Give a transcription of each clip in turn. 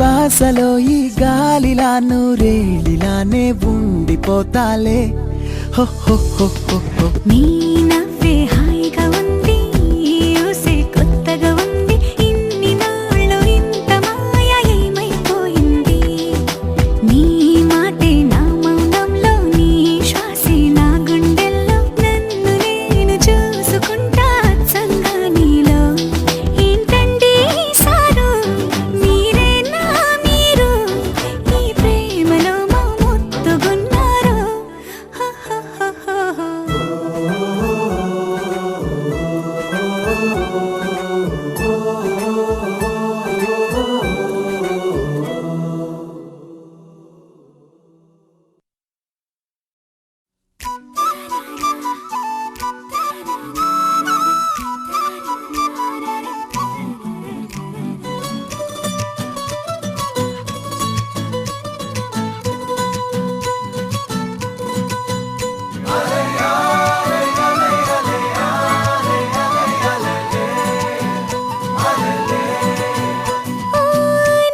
శ్వాసలో ఈ గాలిలా నూరేళ్ళిలానే ఉండిపోతాలే. హో హో హో హో హో. నీ నవ్వే హాయిగా ఉంది, ఊసే కొత్తగా ఉంది, ఇన్ని నాళ్ళు ఇంత మాయ ఏమైపోయింది. నీ మాటే నా మౌనంలో, నీ శ్వాసే నా గుండెల్లో, నన్ను నేను చూసుకుంటా అచ్చంగా నీలో. ఏంటండి సారు, మీరే నా మీరు, ఈ ప్రేమలో మా ముత్తుగున్నారు.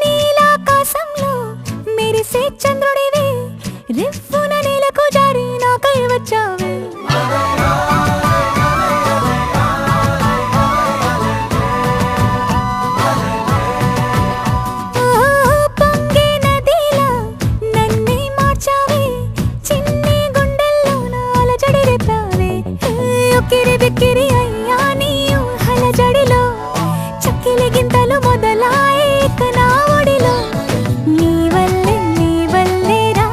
నీలాకాశంలో మెరిసే చంద్రుడివి, రివ్వున నేలకు జారి నాకై వచ్చావే. పొంగే నదిలా నన్నే మార్చావే, చిన్ని గుండెల్లో నా అలజడి రేపావే. ఉక్కిరి బిక్కిరి అయ్యా నీ ఊహల జడిలో, చక్కిలి గింతలు మొదలాయే ఇక నా ఒడిలో. నీ వల్లే రా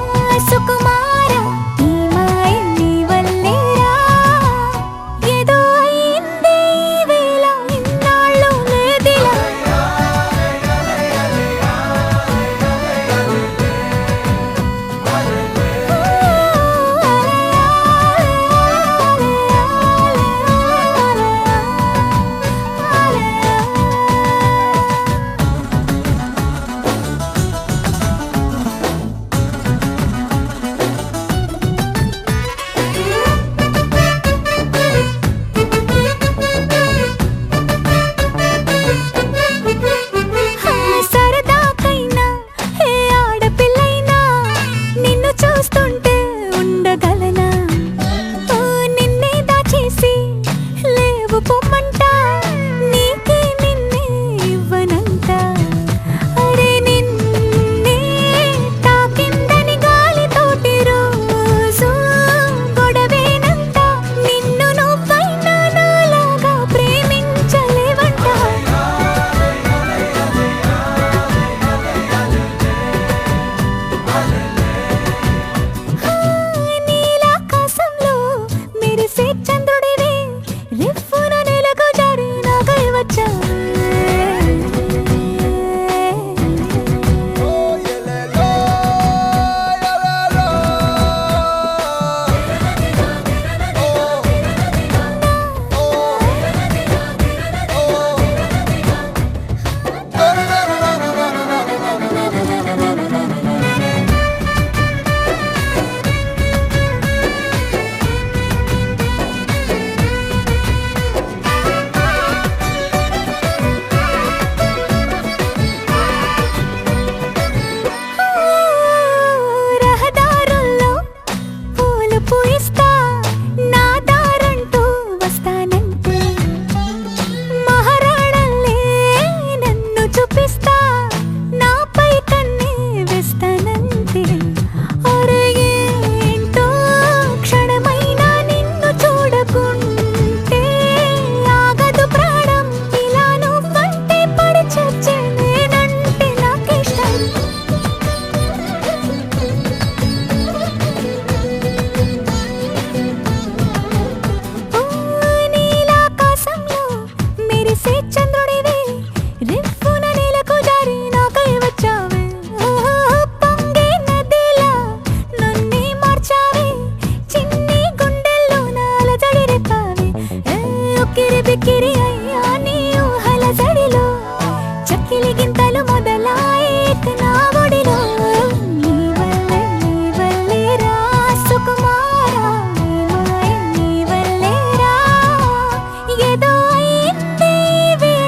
సుకుమారా, నీ మాయ నీ వల్లే రా. ఏదో అయిందే ఈ వేళ, ఇన్నాళ్ళు లేదిలా. సరదాకైనా ఏ ఆడపిల్లైనా నిన్ను చూస్తుంటే ఉండగలనా? నిన్నే దాచేసి లేవు పొమ్మంట, నీకే నిన్నే ఇవ్వనంట. అరే నిన్నే తాకిందని గాలితోటి రోజు గొడవేనంట, నిన్ను నువ్వైనా నాలాగా ప్రేమించలేవంట. నీలాకాశంలో మెరిసే చంద్రుడివి, రివ్వున నేలకు జారి నాకై వచ్చావే. రహదారుల్లో పూలు పూయిస్తా, నా దారంటూ వస్తానంటే, మహారాణల్లే నన్ను చూపిస్తా, నాపై కన్నే వేస్తానంతే. అరే ఏంటో క్షణమైనా నిన్ను చూడకుంటే ఆగదు ప్రాణం, ఇలా నువ్వంటే పడి చచ్చే నేనంటే నాకిష్టం. నీలాకాశంలో మెరిసే చంద్రుడివి, రివ్వున నేలకు జారి నాకై వచ్చావే. పొంగే నదిలా నన్నే మార్చావే, చిన్ని గుండెల్లో నా అలజడి రేపావే. ఉక్కిరి బిక్కిరి అయ్యా నీ ఊహల జడిలో, చక్కిలి గింతలు మొదలాయే ఇక నా ఒడిలో. నీ వల్లే రా సుకుమారా, నీ మాయ నీ వల్లే రా. ఏదో అయిందే ఈ వేళ,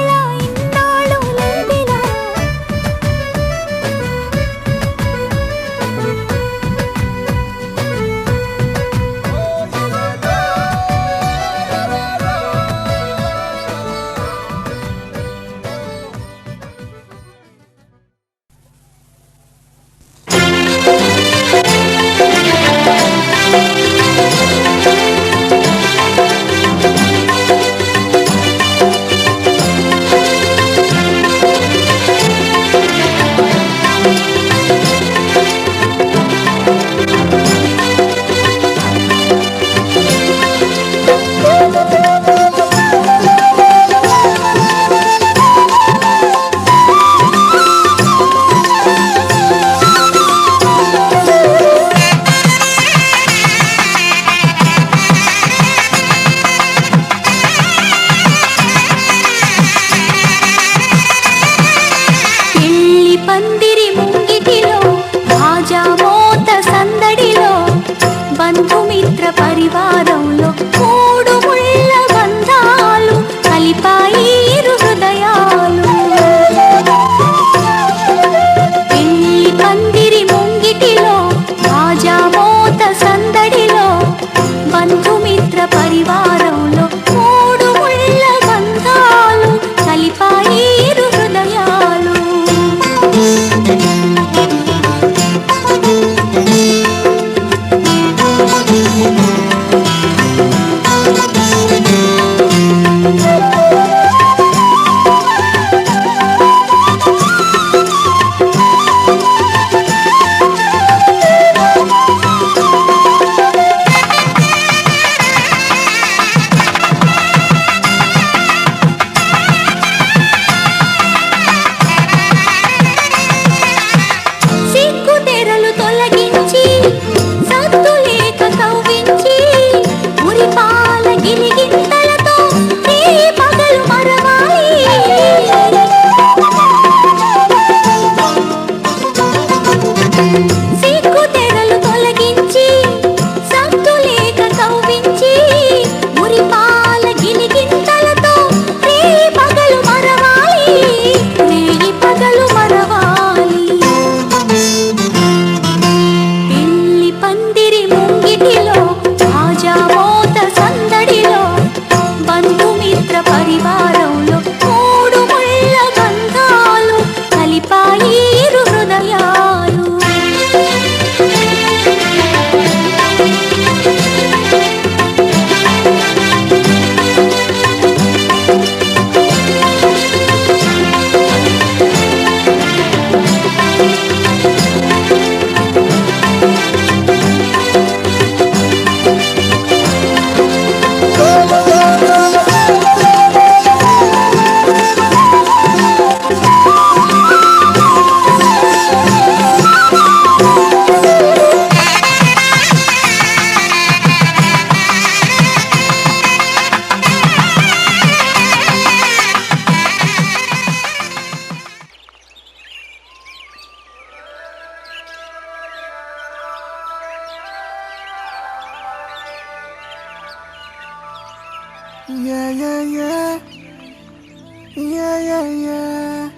Yeah, yeah, yeah.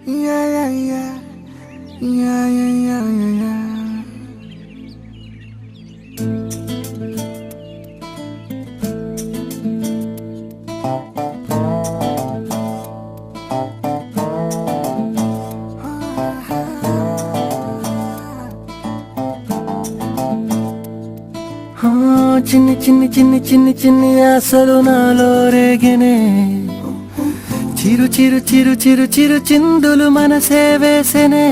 Yeah, yeah, yeah. Yeah, yeah, yeah, yeah, yeah. చిన్ని చిన్ని చిన్ని చిన్ని చిన్ని ఆశలు నాలో రేగినే చిరు చిరు చిరు చిరు చిరు చిందులు మనసే వేసెనే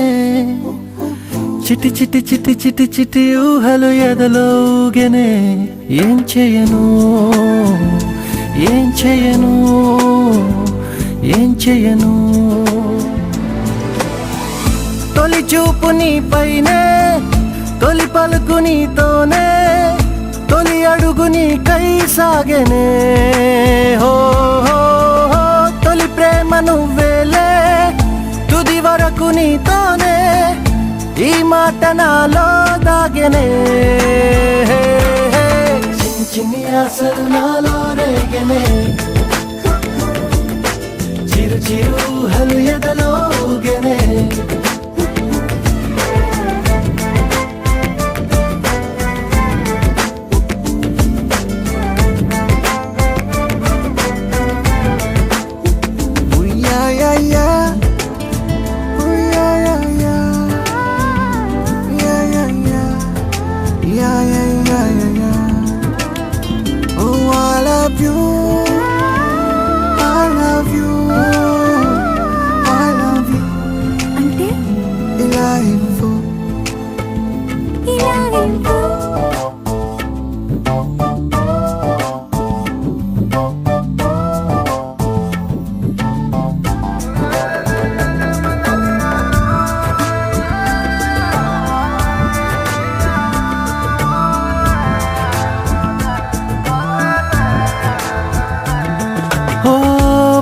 చిటి చిటి చిటి చిటి చిటి ఊహలు ఎదలో ఊగెనే ఏం చేయను ఏం చేయను ఏం చేయను తొలి చూపు నీ పైనే తొలి పలుకు నీతోనే తొలి అడుగు నీకై సాగెనే హో హో హో తొలి ప్రేమ నువ్వేలే తుది వరకు నీతోనే ఈ మాట నాలో దాగెనే చిన్ని చిన్ని ఆశలు నాలో రేగెనే చిరు చిరు ఊహలు ఎదలో ఊగెనే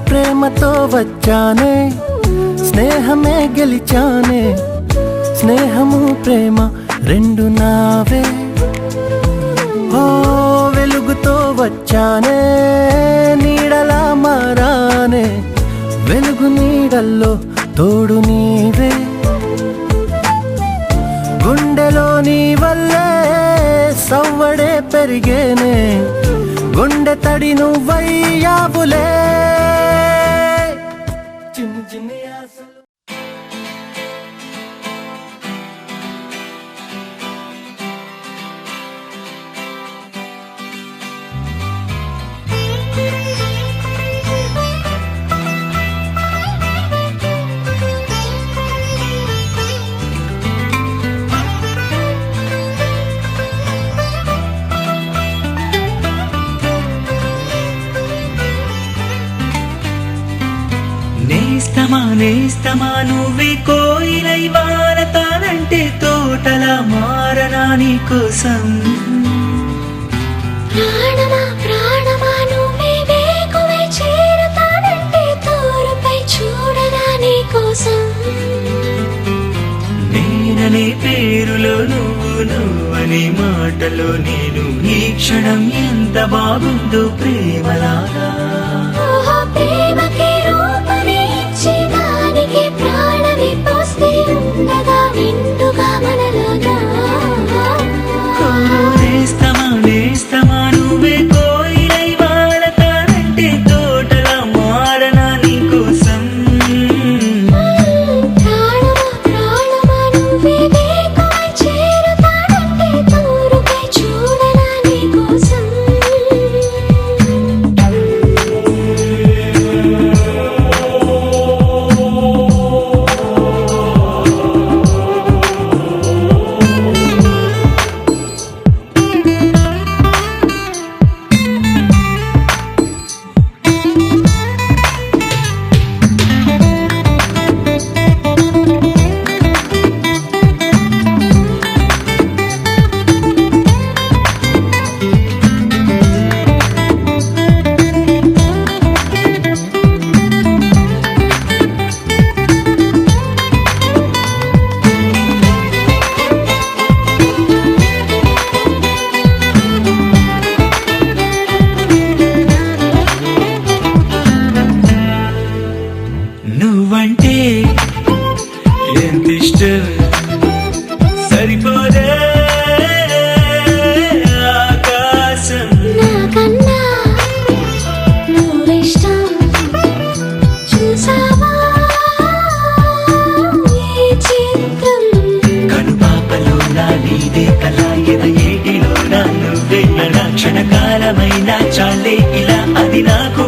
ప్రేమతో వచ్చానే స్నేహమే గెలిచానే స్నేహము ప్రేమ రెండు నావే ఓ వెలుగుతో వచ్చానే నీడలా మారానే వెలుగు నీడల్లో తోడు నీవే గుండెలో నీ వల్లే సవ్వడే పెరిగేనే గుండె తడి నువ్వయ్యావులే చిన్ని చిన్ని ఆశలు నేస్తమా నువ్వే కోయిలై వారతానంటే తోటలా మారనా నీ కోసం ప్రాణమా ప్రాణమా నువ్వే వేకువై చేరతానంటే తోరుపై చూడనా నీ కోసం నేననే పేరులో నువ్వనే మాటలో నేను ఈ క్షణం ఎంత బాగుందో ప్రేమలాగా ప్రేమకి రూపమే ఇచ్చి దానికి ప్రాణమి పోస్తే ఉండగా నిండుగా మనలాగా నేస్తమా నువ్వే కోయిలై వాడతానంటే తోటలా మారనా నీ కోసం ప్రాణమా ప్రాణమా నువ్వే వేకువై చేరతానంటే తోరుపై చూడనా నీ కోసం అది నాకు